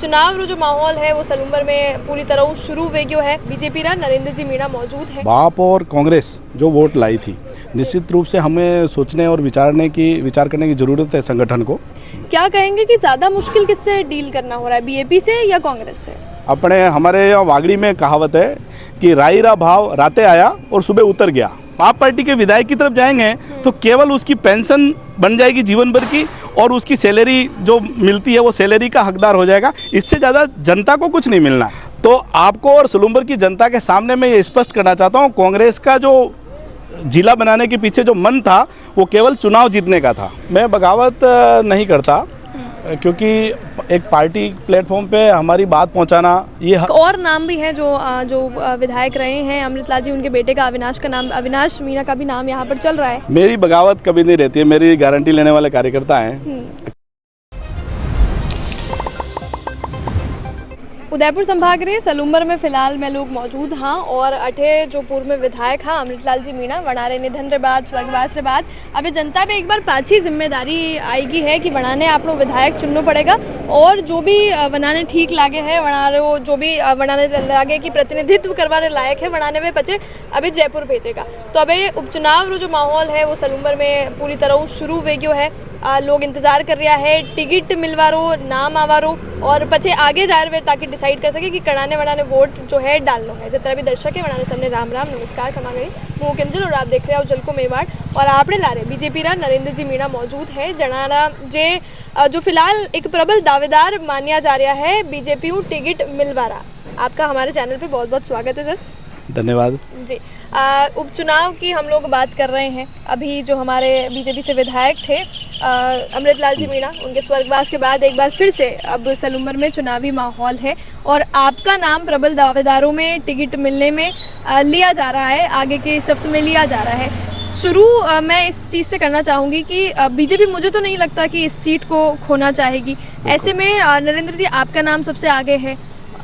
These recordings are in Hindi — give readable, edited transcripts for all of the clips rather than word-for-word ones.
उपचुनाव रो जो माहौल है वो सलूंबर में पूरी तरह शुरू हो गयो है। बीजेपी रा नरेंद्र जी मीणा मौजूद है। बाप और कांग्रेस जो वोट लाई थी, निश्चित रूप से हमें सोचने और विचार करने की ज़रूरत है संगठन को। क्या कहेंगे कि ज़्यादा मुश्किल किससे डील करना हो रहा है, बीजेपी से या कांग्रेस से? हमारे यहाँ वागड़ी में कहावत है कि राई रा भाव राते आया और सुबह उतर गया। आप पार्टी के विधायक की तरफ जाएंगे तो केवल उसकी पेंशन बन जाएगी जीवन भर की, और उसकी सैलरी जो मिलती है वो सैलरी का हकदार हो जाएगा। इससे ज़्यादा जनता को कुछ नहीं मिलना। तो आपको और सलूंबर की जनता के सामने मैं ये स्पष्ट करना चाहता हूँ, कांग्रेस का जो जिला बनाने के पीछे जो मन था वो केवल चुनाव जीतने का था। मैं बगावत नहीं करता, क्योंकि एक पार्टी प्लेटफॉर्म पे हमारी बात पहुंचाना ये और नाम भी है जो विधायक रहे हैं अमृतलाल जी, उनके बेटे का अविनाश मीणा का भी नाम यहाँ पर चल रहा है। मेरी बगावत कभी नहीं रहती है, मेरी गारंटी लेने वाले कार्यकर्ता हैं। उदयपुर संभाग रे सलूंबर में फिलहाल मैं लोग मौजूद हाँ, और अठे जो पूर्व में विधायक हाँ अमृतलाल जी मीणा वणारे निधन रे बाद स्वर्गवास रे बाद अभी जनता पे एक बार पाछी जिम्मेदारी आएगी है कि वणाने आपनो विधायक चुनना पड़ेगा, और जो भी वणाने ठीक लागे है वणारो जो भी वणाने लागे कि प्रतिनिधित्व करवाने लायक है वणाने में पचे अभी जयपुर भेजेगा। तो अभी उपचुनाव रो जो माहौल है वो सलूंबर में पूरी तरह शुरू हो गयो है। लोग इंतजार कर रहा है टिकट मिलवारो, नाम आवारो और पछे आगे जा रहे ताकि डिसाइड कर सके कि कड़ाने वड़ाने वोट जो है डालना है। जितना भी दर्शक है वड़ाने सामने राम राम नमस्कार खमागणी मुँह किंजल, और आप देख रहे हो जलको मेवाड़, और आपने ला रहे बीजेपी रा नरेंद्र जी मीणा मौजूद है जनाना जे जो फिलहाल एक प्रबल दावेदार मानिया जा रहा है बीजेपी टिकट मिलवारा। आपका हमारे चैनल पे बहुत बहुत स्वागत है सर। धन्यवाद जी। उपचुनाव की हम लोग बात कर रहे हैं। अभी जो हमारे बीजेपी से विधायक थे अमृतलाल जी मीणा, उनके स्वर्गवास के बाद एक बार फिर से अब सलूंबर में चुनावी माहौल है, और आपका नाम प्रबल दावेदारों में टिकट मिलने में लिया जा रहा है, आगे के शफ्त में लिया जा रहा है। शुरू मैं इस चीज़ से करना चाहूँगी कि बीजेपी मुझे तो नहीं लगता कि इस सीट को खोना चाहेगी। ऐसे में नरेंद्र जी आपका नाम सबसे आगे है।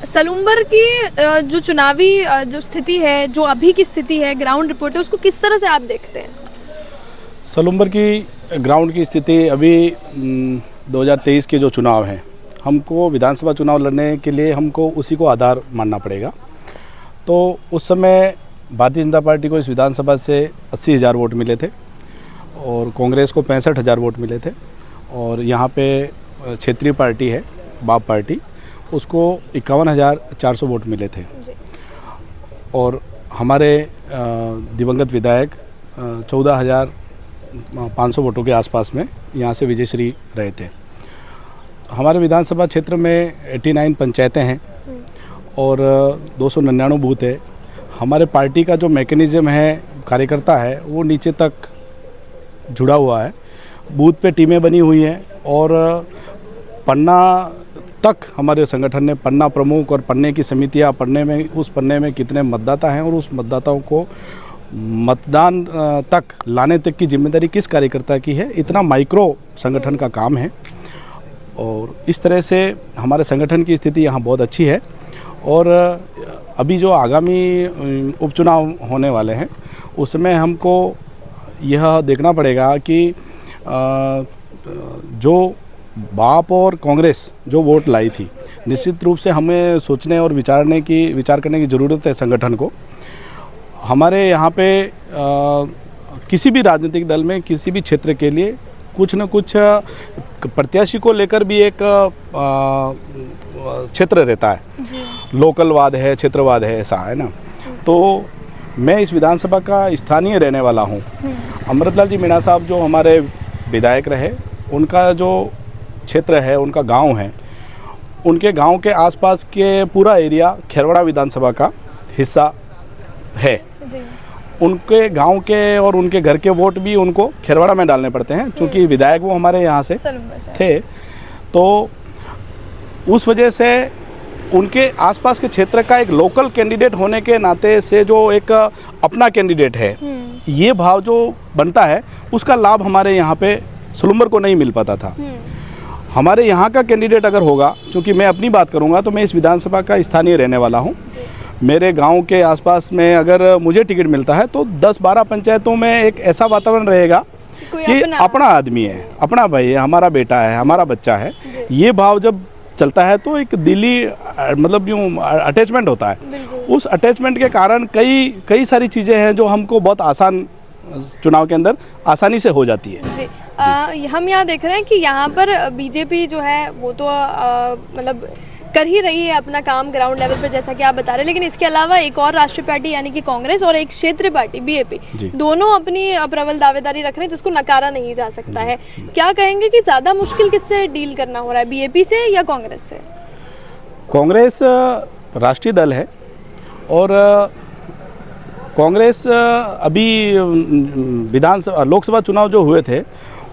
सलूंबर की जो चुनावी जो स्थिति है, जो अभी की स्थिति है, ग्राउंड रिपोर्ट है, उसको किस तरह से आप देखते हैं? सलूंबर की ग्राउंड की स्थिति अभी 2023 के जो चुनाव हैं, हमको विधानसभा चुनाव लड़ने के लिए हमको उसी को आधार मानना पड़ेगा। तो उस समय भारतीय जनता पार्टी को इस विधानसभा से 80,000 वोट मिले थे और कांग्रेस को 65,000 वोट मिले थे, और यहाँ पे क्षेत्रीय पार्टी है बाप पार्टी, उसको 51,400 वोट मिले थे, और हमारे दिवंगत विधायक 14,500 वोटों के आसपास में यहाँ से विजयश्री रहे थे। हमारे विधानसभा क्षेत्र में 89 पंचायतें हैं और 299 बूथ है। हमारे पार्टी का जो मैकेनिज़्म है, कार्यकर्ता है, वो नीचे तक जुड़ा हुआ है। बूथ पे टीमें बनी हुई हैं, और पन्ना तक हमारे संगठन ने पन्ना प्रमुख और पन्ने की समितियां, उस पन्ने में कितने मतदाता हैं और उस मतदाताओं को मतदान तक लाने तक की जिम्मेदारी किस कार्यकर्ता की है, इतना माइक्रो संगठन का काम है। और इस तरह से हमारे संगठन की स्थिति यहाँ बहुत अच्छी है। और अभी जो आगामी उपचुनाव होने वाले हैं उसमें हमको यह देखना पड़ेगा कि जो बाप और कांग्रेस जो वोट लाई थी, निश्चित रूप से हमें सोचने और विचार करने की ज़रूरत है संगठन को। हमारे यहाँ पे किसी भी राजनीतिक दल में किसी भी क्षेत्र के लिए कुछ न कुछ प्रत्याशी को लेकर भी एक क्षेत्र रहता है, लोकलवाद है, क्षेत्रवाद है, ऐसा है ना। तो मैं इस विधानसभा का स्थानीय रहने वाला हूँ। अमृतलाल जी मीणा साहब जो हमारे विधायक रहे, उनका जो क्षेत्र है, उनका गांव है, उनके गांव के आसपास के पूरा एरिया खेरवाड़ा विधानसभा का हिस्सा है। उनके गांव के और उनके घर के वोट भी उनको खेरवाड़ा में डालने पड़ते हैं, क्योंकि विधायक वो हमारे यहाँ से थे। तो उस वजह से उनके आसपास के क्षेत्र का एक लोकल कैंडिडेट होने के नाते से जो एक अपना कैंडिडेट है, ये भाव जो बनता है, उसका लाभ हमारे यहाँ पे सलूंबर को नहीं मिल पाता था। हमारे यहाँ का कैंडिडेट अगर होगा, क्योंकि मैं अपनी बात करूँगा तो मैं इस विधानसभा का स्थानीय रहने वाला हूँ। मेरे गांव के आसपास में अगर मुझे टिकट मिलता है तो 10-12 पंचायतों में एक ऐसा वातावरण रहेगा कि अपना आदमी है, अपना भाई है, हमारा बेटा है, हमारा बच्चा है। ये भाव जब चलता है तो एक दिली मतलब यूँ अटैचमेंट होता है। बिल्कुल। उस अटैचमेंट के कारण कई सारी चीज़ें हैं जो हमको बहुत आसान चुनाव के अंदर आसानी से हो जाती है। जी हम यहाँ देख रहे हैं कि यहाँ पर बीजेपी जो है वो तो मतलब कर ही रही है अपना काम ग्राउंड लेवल पर, जैसा कि आप बता रहे हैं, लेकिन इसके अलावा एक और राष्ट्रीय पार्टी यानी कि कांग्रेस और एक क्षेत्रीय पार्टी बीएपी, दोनों अपनी प्रबल दावेदारी रख रहे हैं जिसको नकारा नहीं जा सकता है। क्या कहेंगे कि ज़्यादा मुश्किल किससे डील करना हो रहा है, बीएपी से या कांग्रेस से? कांग्रेस राष्ट्रीय दल है और कांग्रेस अभी विधानसभा लोकसभा चुनाव जो हुए थे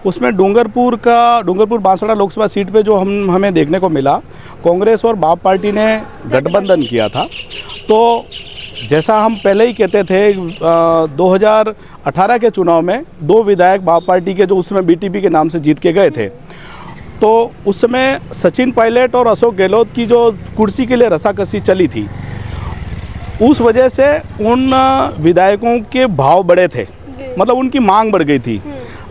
उसमें डूंगरपुर बांसवाड़ा लोकसभा सीट पे जो हमें देखने को मिला, कांग्रेस और बाप पार्टी ने गठबंधन किया था। तो जैसा हम पहले ही कहते थे 2018 के चुनाव में 2 विधायक बाप पार्टी के जो उस समय बीटीपी के नाम से जीत के गए थे, तो उस समय सचिन पायलट और अशोक गहलोत की जो कुर्सी के लिए रसाकसी चली थी, उस वजह से उन विधायकों के भाव बढ़े थे, मतलब उनकी मांग बढ़ गई थी।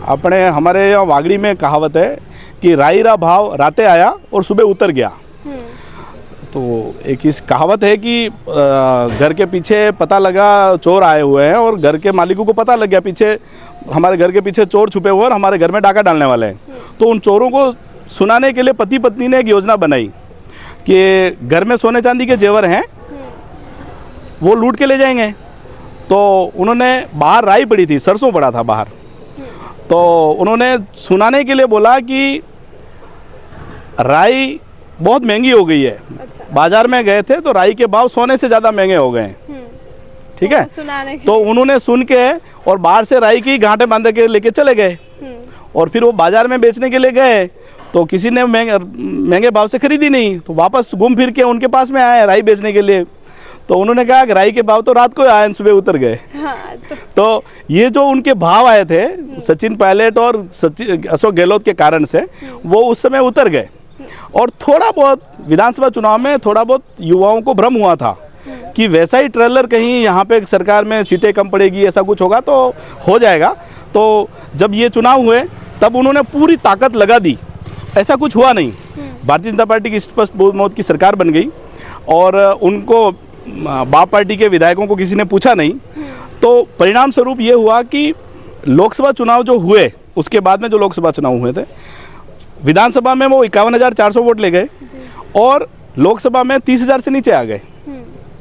अपने हमारे यहाँ वागड़ी में कहावत है कि राई रा भाव राते आया और सुबह उतर गया। तो एक इस कहावत है कि घर के पीछे पता लगा चोर आए हुए हैं और घर के मालिकों को पता लग गया पीछे हमारे घर के पीछे चोर छुपे हुए हैं और हमारे घर में डाका डालने वाले हैं। तो उन चोरों को सुनाने के लिए पति पत्नी ने एक योजना बनाई कि घर में सोने चांदी के जेवर हैं, वो लूट के ले जाएंगे। तो उन्होंने बाहर राई पड़ी थी, सरसों पड़ा था बाहर, तो उन्होंने सुनाने के लिए बोला कि राई बहुत महंगी हो गई है। अच्छा। बाजार में गए थे तो राई के भाव सोने से ज़्यादा महंगे हो गए। ठीक है, तो उन्होंने सुन के और बाहर से राई की घाटे बांधे के लेके चले गए और फिर वो बाजार में बेचने के लिए गए तो किसी ने महंगे भाव से खरीदी नहीं, तो वापस घूम फिर के उनके पास में आए राई बेचने के लिए। तो उन्होंने कहा कि राई के भाव तो रात को आए, सुबह उतर गए। हाँ, तो ये जो उनके भाव आए थे सचिन पायलट और अशोक गहलोत के कारण से वो उस समय उतर गए। और थोड़ा बहुत विधानसभा चुनाव में थोड़ा बहुत युवाओं को भ्रम हुआ था कि वैसा ही ट्रेलर कहीं यहाँ पे सरकार में सीटें कम पड़ेगी, ऐसा कुछ होगा तो हो जाएगा। तो जब ये चुनाव हुए तब उन्होंने पूरी ताकत लगा दी, ऐसा कुछ हुआ नहीं। भारतीय जनता पार्टी की स्पष्ट बहुमत की सरकार बन गई और उनको बाप पार्टी के विधायकों को किसी ने पूछा नहीं। तो परिणाम स्वरूप ये हुआ कि लोकसभा चुनाव जो हुए उसके बाद में जो लोकसभा चुनाव हुए थे, विधानसभा में वो 51,400 वोट ले गए और लोकसभा में 30,000 से नीचे आ गए।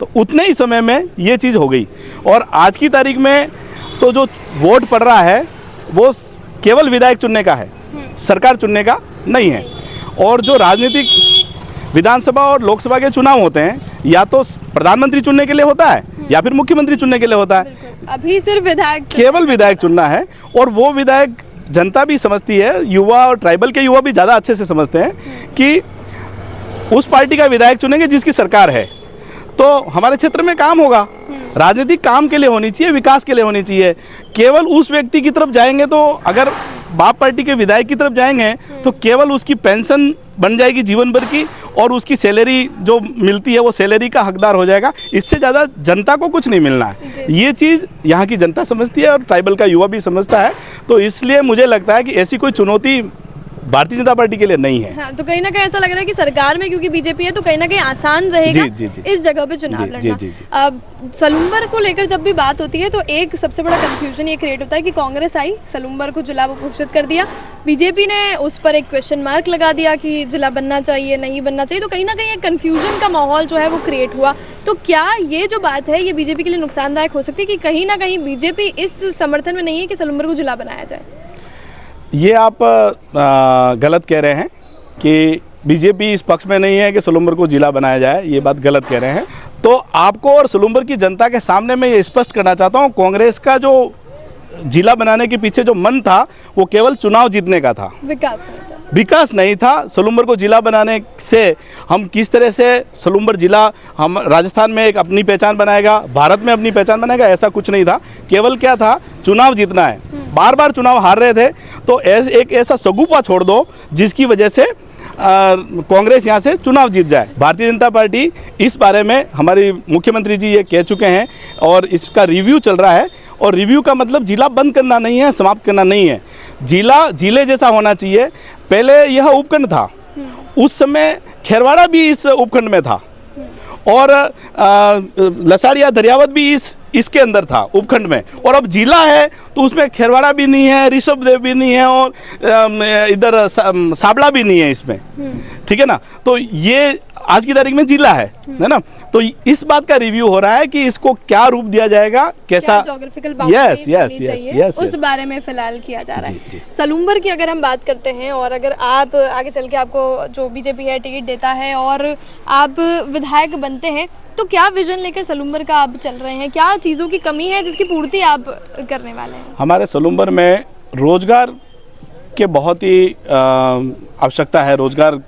तो उतने ही समय में ये चीज़ हो गई। और आज की तारीख में तो जो वोट पड़ रहा है वो केवल विधायक चुनने का है, सरकार चुनने का नहीं है। और जो राजनीतिक विधानसभा और लोकसभा के चुनाव होते हैं या तो प्रधानमंत्री चुनने के लिए होता है या फिर मुख्यमंत्री चुनने के लिए होता है। अभी सिर्फ विधायक, केवल विधायक चुनना है। और वो विधायक जनता भी समझती है, युवा और ट्राइबल के युवा भी ज़्यादा अच्छे से समझते हैं कि उस पार्टी का विधायक चुनेंगे जिसकी सरकार है, तो हमारे क्षेत्र में काम होगा। राजनीति काम के लिए होनी चाहिए, विकास के लिए होनी चाहिए। केवल उस व्यक्ति की तरफ जाएंगे तो अगर बाप पार्टी के विधायक की तरफ जाएंगे तो केवल उसकी पेंशन बन जाएगी जीवन भर की और उसकी सैलरी जो मिलती है वो सैलरी का हकदार हो जाएगा। इससे ज़्यादा जनता को कुछ नहीं मिलना है। ये चीज़ यहाँ की जनता समझती है और ट्राइबल का युवा भी समझता है। तो इसलिए मुझे लगता है कि ऐसी कोई चुनौती भारतीय जनता पार्टी के लिए नहीं है। हाँ, तो कहीं ना कहीं ऐसा लग रहा है कि सरकार में क्योंकि बीजेपी है तो कहीं ना कहीं आसान रहेगा इस जगह पे चुनाव लड़ना। सलूम्बर को लेकर जब भी बात होती है तो एक सबसे बड़ा कंफ्यूजन ये क्रिएट होता है कि कांग्रेस आई, सलूम्बर को जिला घोषित कर दिया, बीजेपी ने उस पर एक क्वेश्चन मार्क लगा दिया कि जिला बनना चाहिए नहीं बनना चाहिए। तो कहीं ना कहीं एक कन्फ्यूजन का माहौल जो है वो क्रिएट हुआ। तो क्या ये जो बात है ये बीजेपी के लिए नुकसानदायक हो सकती है कि कहीं ना कहीं बीजेपी इस समर्थन में नहीं है कि सलूम्बर को जिला बनाया जाए? ये आप गलत कह रहे हैं कि बीजेपी इस पक्ष में नहीं है कि सलूम्बर को जिला बनाया जाए, ये बात गलत कह रहे हैं। तो आपको और सलूम्बर की जनता के सामने मैं ये स्पष्ट करना चाहता हूँ, कांग्रेस का जो जिला बनाने के पीछे जो मन था वो केवल चुनाव जीतने का था, विकास नहीं था। सलूम्बर को जिला बनाने से हम किस तरह से सलूम्बर जिला हम राजस्थान में एक अपनी पहचान बनाएगा, भारत में अपनी पहचान बनाएगा, ऐसा कुछ नहीं था। केवल क्या था, चुनाव जीतना है। बार बार चुनाव हार रहे थे तो एक ऐसा सगुफा छोड़ दो जिसकी वजह से कांग्रेस यहाँ से चुनाव जीत जाए। भारतीय जनता पार्टी इस बारे में हमारी मुख्यमंत्री जी ये कह चुके हैं और इसका रिव्यू चल रहा है। और रिव्यू का मतलब जिला बंद करना नहीं है, समाप्त करना नहीं है, जिला जिले जैसा होना चाहिए। पहले यह उपखंड था, उस समय खेरवाड़ा भी इस उपखंड में था और लसाड़िया दरियावत भी इसके अंदर था उपखंड में। और अब जिला है तो उसमें खेरवाड़ा भी नहीं है, ऋषभदेव भी नहीं है और इधर साबला भी नहीं है इसमें, ठीक है ना। तो ये आज की तारीख में जिला है ना। तो इस बात का रिव्यू हो रहा है कि इसको क्या रूप दिया जाएगा, कैसा ज्योग्राफिकल बाउंड्रीज होनी चाहिए, उस बारे में फिलहाल किया जा रहा है। सलूम्बर की अगर हम बात करते हैं और अगर आप आगे चल के आपको जो बीजेपी है टिकट देता है और आप विधायक बनते हैं तो क्या विजन लेकर सलूम्बर का आप चल रहे हैं, क्या चीज़ों की कमी है जिसकी पूर्ति आप करने वाले हैं? हमारे सलूम्बर में रोजगार के बहुत ही आवश्यकता है। रोजगार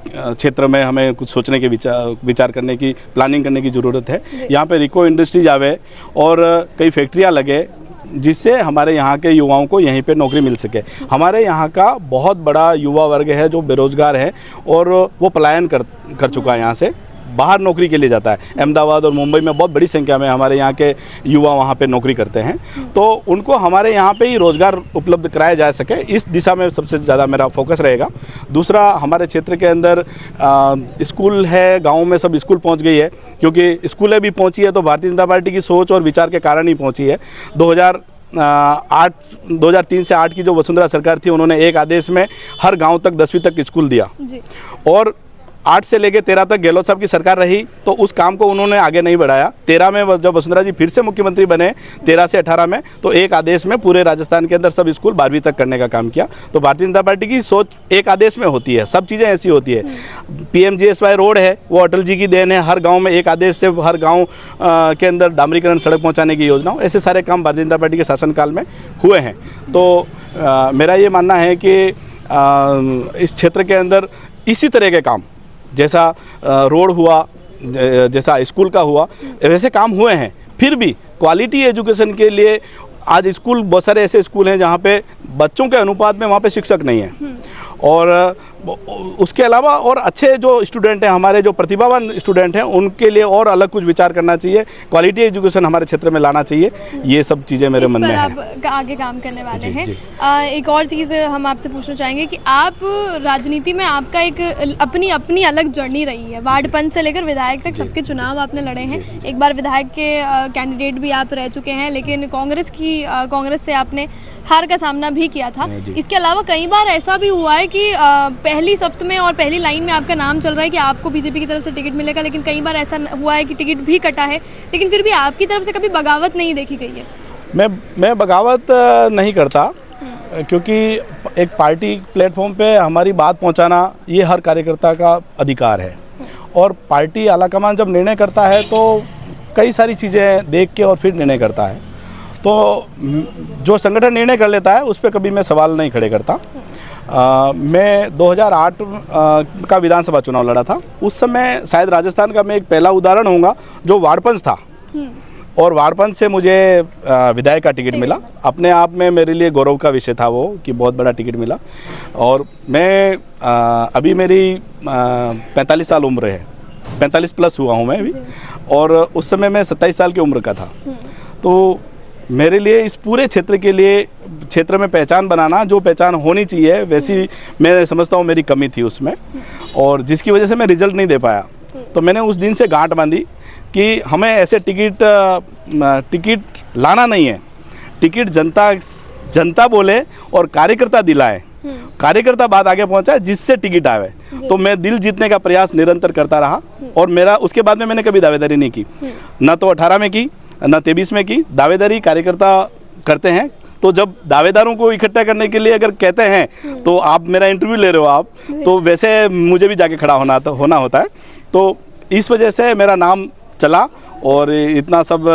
क्षेत्र में हमें कुछ सोचने के विचार करने की, प्लानिंग करने की ज़रूरत है। यहाँ पे रिको इंडस्ट्रीज आवे और कई फैक्ट्रियाँ लगे जिससे हमारे यहाँ के युवाओं को यहीं पे नौकरी मिल सके। हमारे यहाँ का बहुत बड़ा युवा वर्ग है जो बेरोजगार है और वो पलायन कर चुका है, यहाँ से बाहर नौकरी के लिए जाता है। अहमदाबाद और मुंबई में बहुत बड़ी संख्या में हमारे यहाँ के युवा वहाँ पे नौकरी करते हैं, तो उनको हमारे यहाँ पे ही रोज़गार उपलब्ध कराया जा सके, इस दिशा में सबसे ज़्यादा मेरा फोकस रहेगा। दूसरा, हमारे क्षेत्र के अंदर स्कूल है, गाँव में सब स्कूल पहुँच गई है, क्योंकि स्कूलें भी पहुँची है तो भारतीय जनता पार्टी की सोच और विचार के कारण ही पहुँची है। 2003 से 8 की जो वसुंधरा सरकार थी, उन्होंने एक आदेश में हर गांव तक 10वीं तक स्कूल दिया और 8 से लेकर 13 तक गहलोत साहब की सरकार रही तो उस काम को उन्होंने आगे नहीं बढ़ाया। 13 में जब वसुंधरा जी फिर से मुख्यमंत्री बने 13 से 18 में, तो एक आदेश में पूरे राजस्थान के अंदर सब स्कूल 12वीं तक करने का काम किया। तो भारतीय जनता पार्टी की सोच एक आदेश में होती है, सब चीज़ें ऐसी होती है। PMGSY रोड है वो अटल जी की देन है, हर गाँव में एक आदेश से हर गाँव के अंदर डामरीकरण, सड़क पहुँचाने की योजना, ऐसे सारे काम भारतीय जनता पार्टी के शासनकाल में हुए हैं। तो मेरा ये मानना है कि इस क्षेत्र के अंदर इसी तरह के काम, जैसा रोड हुआ, जैसा स्कूल का हुआ, वैसे काम हुए हैं। फिर भी क्वालिटी एजुकेशन के लिए आज स्कूल, बहुत सारे ऐसे स्कूल हैं जहाँ पे बच्चों के अनुपात में वहाँ पे शिक्षक नहीं है और उसके अलावा और अच्छे जो स्टूडेंट हैं, हमारे जो प्रतिभावान स्टूडेंट हैं, उनके लिए और अलग कुछ विचार करना चाहिए, क्वालिटी एजुकेशन हमारे क्षेत्र में लाना चाहिए। ये सब चीज़ें मेरे मन में है। आप आगे काम करने वाले हैं। एक और चीज़ हम आपसे पूछना चाहेंगे कि आप राजनीति में आपका एक अपनी अलग जर्नी रही है। वार्ड पंच से लेकर विधायक तक सबके चुनाव आपने लड़े हैं। एक बार विधायक के कैंडिडेट भी आप रह चुके हैं, लेकिन कांग्रेस से आपने हार का सामना भी किया था। इसके अलावा कई बार ऐसा भी हुआ है कि पहली सफ्त में और पहली लाइन में आपका नाम चल रहा है कि आपको बीजेपी की तरफ से टिकट मिलेगा, लेकिन कई बार ऐसा हुआ है कि टिकट भी कटा है, लेकिन फिर भी आपकी तरफ से कभी बगावत नहीं देखी गई है। मैं बगावत नहीं करता, क्योंकि एक पार्टी प्लेटफॉर्म पे हमारी बात पहुंचाना ये हर कार्यकर्ता का अधिकार है और पार्टी आलाकमान जब निर्णय करता है तो कई सारी चीज़ें देख के और फिर निर्णय करता है। तो जो संगठन निर्णय कर लेता है उस पर कभी मैं सवाल नहीं खड़े करता। मैं 2008 का विधानसभा चुनाव लड़ा था। उस समय शायद राजस्थान का मैं एक पहला उदाहरण होऊंगा जो वार्ड पंच था और वार्ड पंच से मुझे विधायक का टिकट मिला। अपने आप में मेरे लिए गौरव का विषय था वो कि बहुत बड़ा टिकट मिला। और मैं अभी मेरी 45 साल उम्र है, 45 प्लस हुआ हूँ मैं अभी, और उस समय मैं 27 साल की उम्र का था। तो मेरे लिए इस पूरे क्षेत्र के लिए, क्षेत्र में पहचान बनाना, जो पहचान होनी चाहिए वैसी मैं समझता हूँ मेरी कमी थी उसमें, और जिसकी वजह से मैं रिजल्ट नहीं दे पाया। तो मैंने उस दिन से गांठ बांधी कि हमें ऐसे टिकट लाना नहीं है, टिकट जनता बोले और कार्यकर्ता दिलाए, कार्यकर्ता बात आगे पहुंचाए जिससे टिकट आवे। तो मैं दिल जीतने का प्रयास निरंतर करता रहा और मेरा उसके बाद में मैंने कभी दावेदारी नहीं की, ना तो 18 में की ना 23 में की। दावेदारी कार्यकर्ता करते हैं, तो जब दावेदारों को इकट्ठा करने के लिए अगर कहते हैं तो आप मेरा इंटरव्यू ले रहे हो आप, तो वैसे मुझे भी जाके खड़ा होना होता है। तो इस वजह से मेरा नाम चला और इतना सब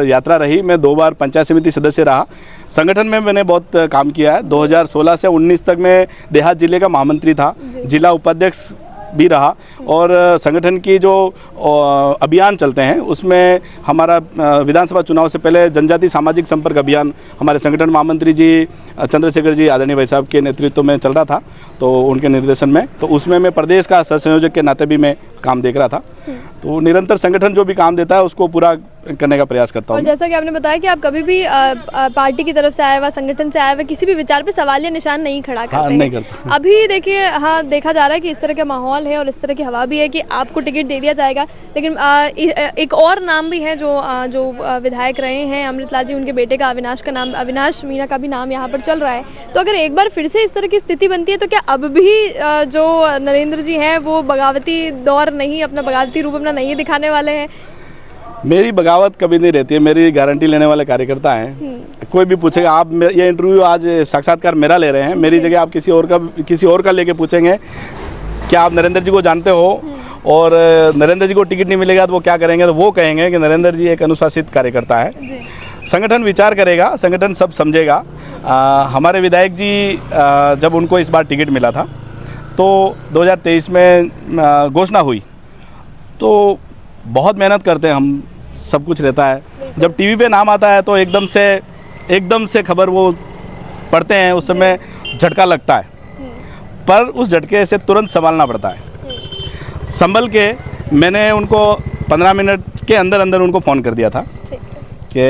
यात्रा रही। मैं 2 बार पंचायत समिति सदस्य रहा। संगठन में मैंने बहुत काम किया है। 2016 से 19 तक मैं देहात जिले का महामंत्री था, जिला उपाध्यक्ष भी रहा। और संगठन की जो अभियान चलते हैं उसमें हमारा विधानसभा चुनाव से पहले जनजाति सामाजिक संपर्क अभियान हमारे संगठन महामंत्री जी चंद्रशेखर जी आदरणीय भाई साहब के नेतृत्व में चल रहा था, तो उनके निर्देशन में, तो उसमें मैं प्रदेश का सह संयोजक के नाते भी मैं काम देख रहा था। तो निरंतर संगठन जो भी काम देता है उसको पूरा करने का प्रयास करता और हूँ। जैसा कि आपने बताया कि आप कभी भी पार्टी की तरफ से आए हुआ, संगठन से आए हुए किसी भी विचार पे सवालिया निशान नहीं खड़ा करते हाँ, हैं। नहीं करता। अभी देखिए, हाँ, देखा जा रहा है कि इस तरह का माहौल है और इस तरह की हवा भी है कि आपको टिकट दे दिया जाएगा, लेकिन एक और नाम भी है जो विधायक रहे हैं अमृतलाल जी, उनके बेटे का अविनाश मीणा का भी नाम यहाँ पर चल रहा है। तो अगर एक बार फिर से इस तरह की स्थिति बनती है तो क्या अब भी जो नरेंद्र जी हैं वो बगावती दौर नहीं, अपना बगावती रूप अपना नहीं दिखाने वाले हैं? मेरी बगावत कभी नहीं रहती है, मेरी गारंटी लेने वाले कार्यकर्ता हैं। कोई भी पूछेगा, आप ये इंटरव्यू आज साक्षात्कार मेरा ले रहे हैं, मेरी जगह आप किसी और का लेके पूछेंगे क्या आप नरेंद्र जी को जानते हो और नरेंद्र जी को टिकट नहीं मिलेगा तो वो क्या करेंगे, तो वो कहेंगे कि नरेंद्र जी एक अनुशासित कार्यकर्ता है। संगठन विचार करेगा, संगठन सब समझेगा। हमारे विधायक जी जब उनको इस बार टिकट मिला था तो 2023 में घोषणा हुई, तो बहुत मेहनत करते हैं हम, सब कुछ रहता है। जब टीवी पे नाम आता है तो एकदम से खबर वो पढ़ते हैं, उस समय झटका लगता है, पर उस झटके से तुरंत संभालना पड़ता है। संभल के मैंने उनको 15 मिनट के अंदर उनको फ़ोन कर दिया था कि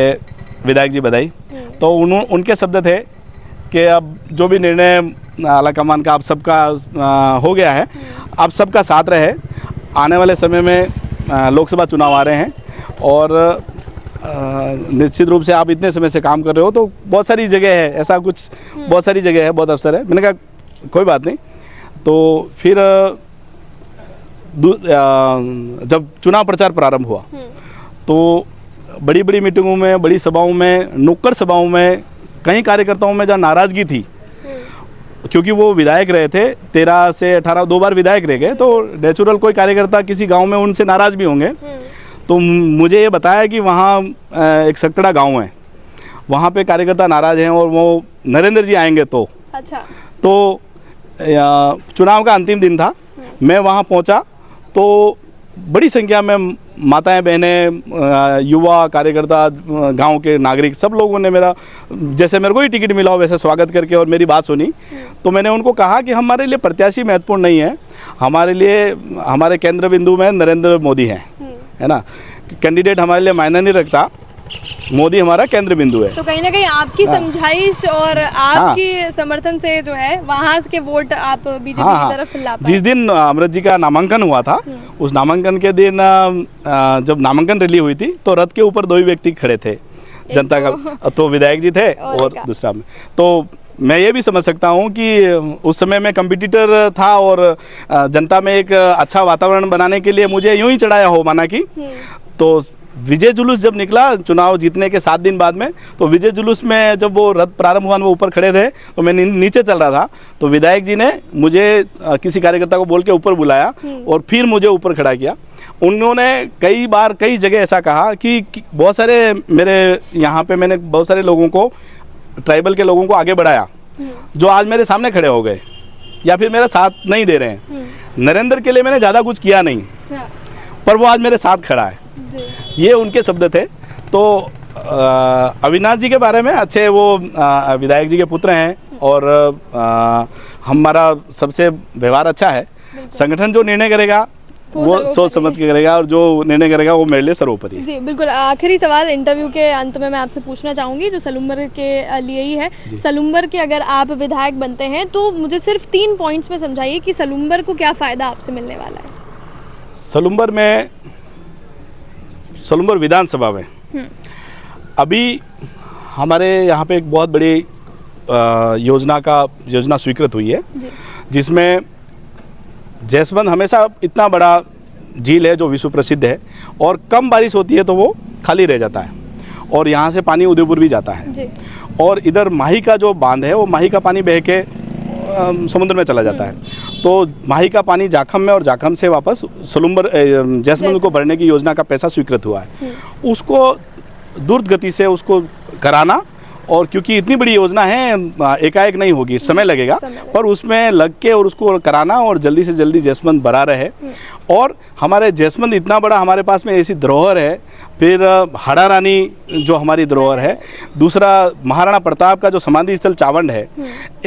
विधायक जी बधाई। तो उनके शब्द थे कि अब जो भी निर्णय आलाकमान का आप सबका हो गया है, आप सबका साथ रहे। आने वाले समय में लोकसभा चुनाव आ रहे हैं और निश्चित रूप से आप इतने समय से काम कर रहे हो तो बहुत सारी जगह है, ऐसा कुछ बहुत सारी जगह है, बहुत अवसर है। मैंने कहा कोई बात नहीं। तो फिर जब चुनाव प्रचार प्रारंभ हुआ तो बड़ी बड़ी मीटिंगों में, बड़ी सभाओं में, नुक्कड़ सभाओं में कई कार्यकर्ताओं में जहाँ नाराज़गी थी, क्योंकि वो विधायक रहे थे 13 से 18, 2 बार विधायक रह गए, तो नेचुरल कोई कार्यकर्ता किसी गांव में उनसे नाराज़ भी होंगे। तो मुझे ये बताया कि वहाँ एक सकतड़ा गांव है, वहाँ पे कार्यकर्ता नाराज़ हैं और वो नरेंद्र जी आएंगे तो अच्छा। तो चुनाव का अंतिम दिन था, मैं वहाँ पहुँचा तो बड़ी संख्या में माताएं, बहनें, युवा कार्यकर्ता, गांव के नागरिक, सब लोगों ने मेरा, जैसे मेरे को ही टिकट मिला हो वैसे स्वागत करके और मेरी बात सुनी। तो मैंने उनको कहा कि हमारे लिए प्रत्याशी महत्वपूर्ण नहीं है, हमारे लिए हमारे केंद्र बिंदु में नरेंद्र मोदी हैं, है ना। कैंडिडेट हमारे लिए मायने नहीं रखता, मोदी हमारा केंद्र बिंदु है। तो कहीं ना कहीं आपकी समझाइश और आपकी समर्थन से जो है वहाँ के वोट आप बीजेपी की तरफ ला पाए। जिस दिन अमृत जी का नामांकन हुआ था, उस नामांकन के दिन जब नामांकन रैली हुई थी तो रथ के ऊपर 2 ही व्यक्ति खड़े थे जनता का, तो विधायक जी थे और दूसरा में। तो मैं ये भी समझ सकता हूँ कि उस समय मैं कंपटीटर था और जनता में एक अच्छा वातावरण बनाने के लिए मुझे यूं ही चढ़ाया हो, माना कि। तो विजय जुलूस जब निकला चुनाव जीतने के 7 दिन बाद में, तो विजय जुलूस में जब वो रथ प्रारंभ हुआ, वो ऊपर खड़े थे तो मैं नीचे चल रहा था, तो विधायक जी ने मुझे किसी कार्यकर्ता को बोल के ऊपर बुलाया और फिर मुझे ऊपर खड़ा किया। उन्होंने कई बार कई जगह ऐसा कहा कि बहुत सारे मेरे यहाँ पे मैंने बहुत सारे लोगों को, ट्राइबल के लोगों को आगे बढ़ाया जो आज मेरे सामने खड़े हो गए या फिर मेरा साथ नहीं दे रहे हैं। नरेंद्र के लिए मैंने ज़्यादा कुछ किया नहीं, पर वो आज मेरे साथ खड़ा है, ये उनके शब्द थे। तो अविनाश जी के बारे में, अच्छे वो विधायक जी के पुत्र हैं और हमारा सबसे व्यवहार अच्छा है। संगठन जो निर्णय करेगा वो सोच समझ के करेगा और जो निर्णय करेगा वो मेरे लिए सर्वोपरि है। जी बिल्कुल। आखिरी सवाल इंटरव्यू के अंत में मैं आपसे पूछना चाहूँगी, जो सलूम्बर के लिए ही है। सलूम्बर के अगर आप विधायक बनते हैं तो मुझे सिर्फ 3 पॉइंट्स में समझाइए कि सलूम्बर को क्या फ़ायदा आपसे मिलने वाला है। सलूम्बर विधानसभा में अभी हमारे यहाँ पे एक बहुत बड़ी योजना स्वीकृत हुई है, जिसमें जैसमंद हमेशा इतना बड़ा झील है जो विश्व प्रसिद्ध है और कम बारिश होती है तो वो खाली रह जाता है और यहाँ से पानी उदयपुर भी जाता है और इधर माही का जो बांध है वो माही का पानी बह के समुद्र में चला जाता है। तो माही का पानी जाखम में और जाखम से वापस सलूम्बर जैसमंद को भरने की योजना का पैसा स्वीकृत हुआ है। उसको द्रुत गति से उसको कराना, और क्योंकि इतनी बड़ी योजना है एकाएक नहीं होगी, समय लगेगा, पर उसमें लग के और उसको कराना और जल्दी से जल्दी जैसमंद भरा रहे। और हमारे जैसमंद इतना बड़ा हमारे पास में ऐसी धरोहर है, फिर हाड़ा रानी जो हमारी धरोहर है, दूसरा महाराणा प्रताप का जो समाधि स्थल चावंड है,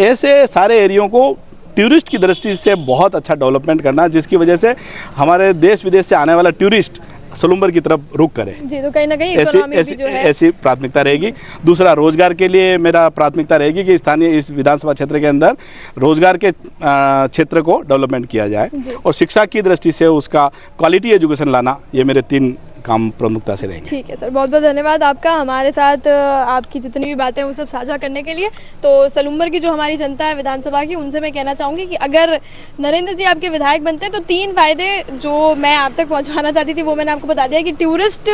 ऐसे सारे एरियो को टूरिस्ट की दृष्टि से बहुत अच्छा डेवलपमेंट करना, जिसकी वजह से हमारे देश विदेश से आने वाला टूरिस्ट सलूम्बर की तरफ रुख करें। जी, तो कहीं ना कहीं ऐसी इकोनॉमी भी जो है ऐसी प्राथमिकता रहेगी। दूसरा, रोजगार के लिए मेरा प्राथमिकता रहेगी कि स्थानीय इस विधानसभा क्षेत्र के अंदर रोजगार के क्षेत्र को डेवलपमेंट किया जाए, और शिक्षा की दृष्टि से उसका क्वालिटी एजुकेशन लाना, ये मेरे 3 काम प्रमुखता से रहेंगे। ठीक है सर, बहुत बहुत धन्यवाद आपका हमारे साथ आपकी जितनी भी बातें वो सब साझा करने के लिए। तो सलूम्बर की जो हमारी जनता है विधानसभा की, उनसे मैं कहना चाहूँगी कि अगर नरेंद्र जी आपके विधायक बनते हैं तो 3 फायदे जो मैं आप तक पहुँचाना चाहती थी वो मैंने आपको बता दिया कि टूरिस्ट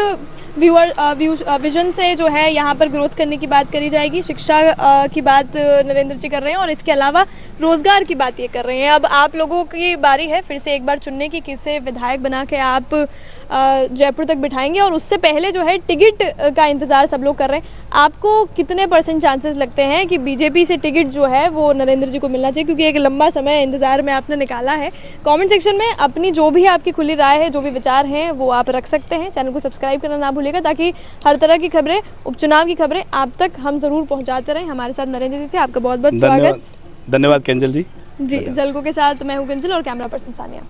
विजन से जो है यहाँ पर ग्रोथ करने की बात करी जाएगी, शिक्षा की बात नरेंद्र जी कर रहे हैं, और इसके अलावा रोज़गार की बात ये कर रहे हैं। अब आप लोगों की बारी है फिर से एक बार चुनने की, किसे विधायक बना के आप जयपुर तक बिठाएंगे, और उससे पहले जो है टिकट का इंतज़ार सब लोग कर रहे हैं। आपको कितने % चांसेस लगते हैं कि बीजेपी से टिकट जो है वो नरेंद्र जी को मिलना चाहिए, क्योंकि एक लंबा समय इंतज़ार में आपने निकाला है। कमेंट सेक्शन में अपनी जो भी आपकी खुली राय है, जो भी विचार हैं वो आप रख सकते हैं। चैनल को सब्सक्राइब करना ना भूलिएगा, ताकि हर तरह की खबरें, उपचुनाव की खबरें आप तक हम ज़रूर पहुँचाते रहें। हमारे साथ नरेंद्र जी थे, आपका बहुत बहुत स्वागत। धन्यवाद केंजल जी। जी, जलको के साथ मैं हूँ किंजल और कैमरा पर्सन सानिया।